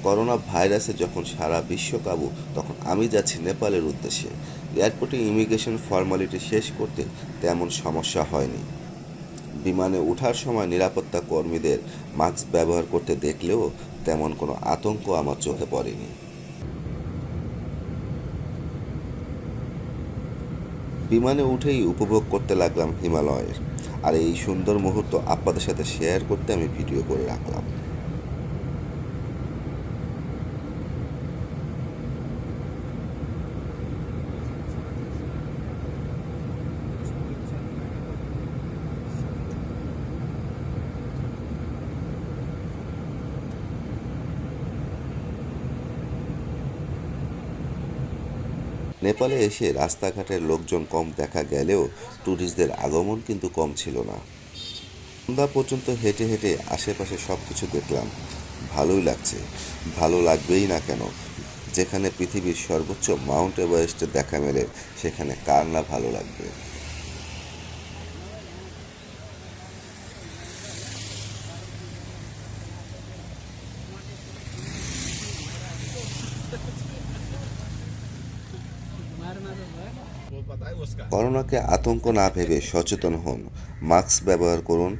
Corona ভাইরাসে যখন সারা বিশ্ব কাবু তখন আমি যাচ্ছি নেপালের উদ্দেশ্যে। এয়ারপোর্টে ইমিগ্রেশন ফর্মালিটি শেষ করতে তেমন সমস্যা হয়নি। বিমানে ওঠার সময় নিরাপত্তা কর্মীদের মাস্ক ব্যবহার করতে দেখলেও তেমন কোনো আতঙ্ক আমার চোখে পড়েনি। বিমানে উঠেই উপভোগ করতে লাগলাম হিমালয়ের, আর এই সুন্দর মুহূর্ত আপনাদের সাথে শেয়ার করতে আমি ভিডিও করে রাখলাম। নেপালে এসে রাস্তাঘাটের লোকজন কম দেখা গেলেও ট্যুরিস্টদের আগমন কিন্তু কম ছিল না। সন্ধ্যা পর্যন্ত হেঁটে হেঁটে আশেপাশে সব কিছু দেখলাম। ভালোই লাগছে, ভালো লাগবেই না কেন? যেখানে পৃথিবীর সর্বোচ্চ মাউন্ট এভারেস্টের দেখা মেলে সেখানে কার না ভালো লাগবে। করোনাকে আতঙ্ক না ভেবে সচেতন হন, মাস্ক ব্যবহার করুন,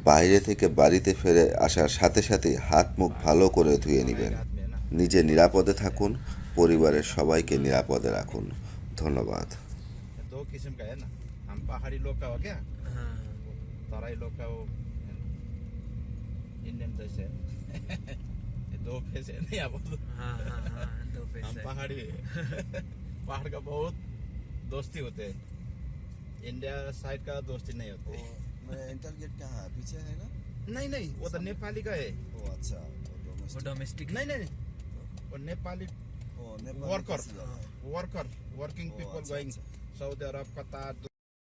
বাইরে থেকে বাড়িতে ফিরে আসার সাথে সাথে হাত মুখ ভালো করে ধুয়ে নেবেন। নিজে নিরাপদে থাকুন, পরিবারের সবাইকে নিরাপদে রাখুন। ধন্যবাদ। दो किस्म का है ना, हम पहाड़ी लोग का हो क्या, तराई लोग का वो इंडियन जैसे दो फेस है नहीं आप दो फेस हम है। पहाड़ी पहाड़ का बहुत दोस्ती होते हैं, इंडिया साइड का दोस्ती नहीं होते। इंटरगेट कहाँ है? पीछे है ना? नहीं वो तो नेपाली का है। ओ अच्छा, वो डोमेस्टिक नहीं वो नेपाली नेपाल वर्किंग अच्छा, पीपल अच्छा। गोइंग सऊदी अरब, कतार।